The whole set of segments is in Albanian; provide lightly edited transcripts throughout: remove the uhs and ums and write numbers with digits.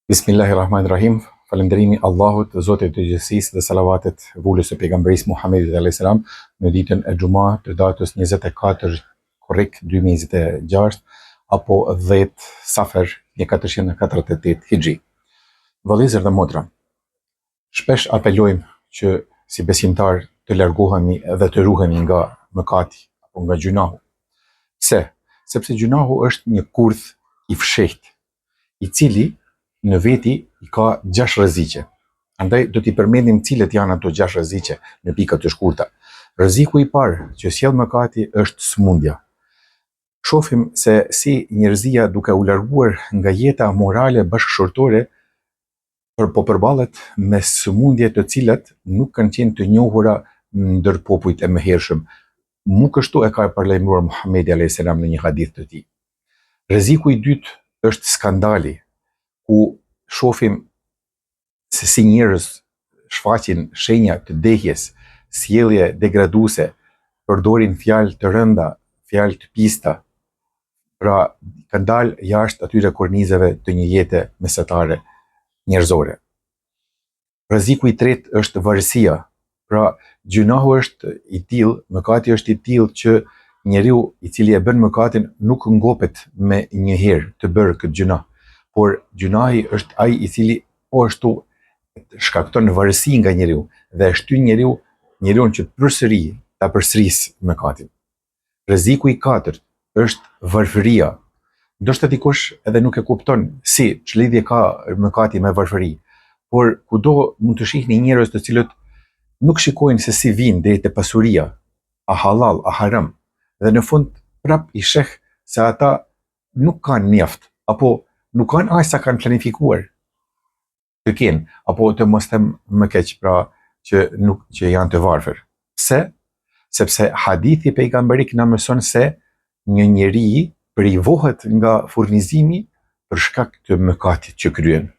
Bismillahirrahmanirrahim. Falënderimi Allahut, Zotit të gjithësisë dhe salavatet vulës së pejgamberisë Muhamedit alayhis salam në ditën e Xumah të datës 24 korrik 2026 apo 10 Safer 1448 Hijri. Vëllezër dhe motra, shpesh apelojmë që si besimtar të largohemi dhe të ruhemi nga mëkati apo nga gjunahu. Pse? Sepse gjunahu është një kurth i fshehtë, i cili në veti i ka 6 rreziqe. Andaj do t'i përmendim cilët janë ato 6 rreziqe në pika të shkurta. Rreziku i parë që sjell mëkati është sëmundja. Shohim se si njerëzia duke u larguar nga jeta morale bashkëshortore po përballet me sëmundje të cilat nuk kanë qenë të njohura ndër popujt e mëhershëm. Mu kështu e ka parlajmëruar Muhamedi alayhis salam në një hadith të tij. Rreziku i dytë është skandali, ku shohim se si njerëz shfaqin shenja të dehjes, sjellje degraduese, përdorin fjalë të rënda, fjalë të pista, pra kanë dalë jashtë atyre kornizave të një jete mesatare njerëzore. Rreziku i tretë është varësia, pra gjunahu është i tillë, mëkati është i tillë që njeriu i cili e bën mëkatin nuk ngopet me një herë të bërë këtë gjuna, por gjunahi është ai i cili po ashtu shkakton varësi nga njeriu dhe e shtyn njeriu që përsëri ta përsërisë mëkatin. Rreziku i katërt është varfëria. Ndoshta dikush edhe nuk e kupton si ç'lidhje ka mëkati me varfëri, por kudo mund të shihni njerëz të cilët nuk shikojnë se si vinë deri te pasuria, a halal, a haram, dhe në fund prap i sheh se ata nuk kanë mjaft, apo nuk kanë aq sa kanë planifikuar të kenë, apo të mos them më keq, pra që janë të varfër. Pse? Sepse hadithi pejgamberik na mëson se një njeri privohet nga furnizimi për shkak të mëkatit që kryen.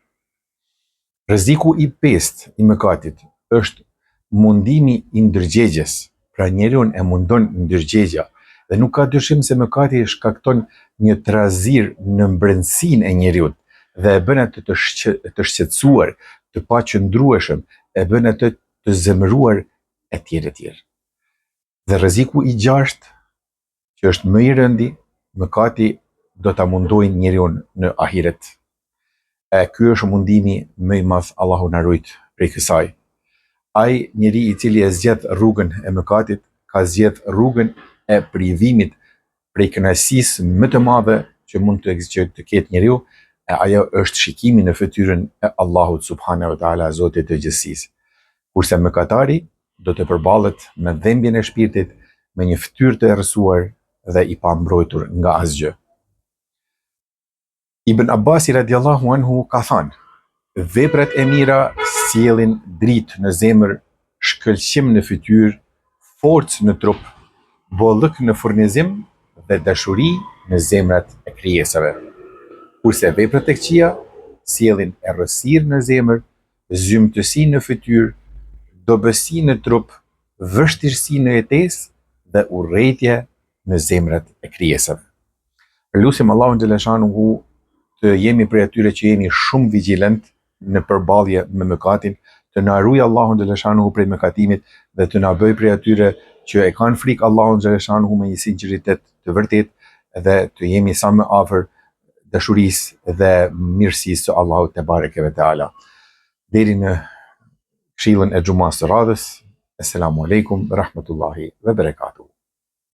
Rreziku i pestë i mëkatit është mundimi i ndërgjegjes, pra njeriu e mundon ndërgjegja, dhe nuk ka dyshim se mëkati shkakton një trazir në brendësinë e njeriu dhe e bën atë të shqetësuar, të paqëndrueshëm, e bën atë të zemëruar etj. Dhe rreziku i gjashtë, që është më i rëndi, mëkati do ta mundojë njeriu në ahiret. Ky është mundimi më i madh, Allahu na ruaj prej kësaj. Ai njeri i cili e zgjedh rrugën e mëkatit, ka zgjedh rrugën e privimit prej kënaqësisë më të madhe që mund të ketë njeriu, e ajo është shikimi në fytyrën e Allahut subhanahu wa taala, Zotit të gjithësisë. Kurse mëkatari do të përballet me dhimbjen e shpirtit, me një fytyrë të errësuar dhe i pambrojtur nga asgjë. Ibn Abbasi radiallahu anhu ka thënë: veprat e mira sjellin dritë në zemër, shkëlqim në fytyrë, forcë në trup, bollëk në furnizim dhe dashuri në zemrat e krijesave. Kurse veprat e këqija sjellin errësirë në zemër, zymtësi në fytyrë, dobësi në trup, vështirësi në jetesë dhe urrëtie në zemrat e krijesave. Lutim Allahun xhaleshanuhu të jemi prej atyre që jemi shumë vigjilent në përballje me mëkatin, të na ruaj Allahun xhaleshanuhu prej mëkatimit dhe të na bëj prej atyre që e kanë frikë Allahun xhaleshanuhu me një sinqeritet të vërtetë dhe të jemi sa më afër dashurisë dhe mirësisë së Allahut te bareke ve teala. Deri në këshillën e xumës së radhës. Assalamu alaikum wa rahmatullahi wa barakatuh.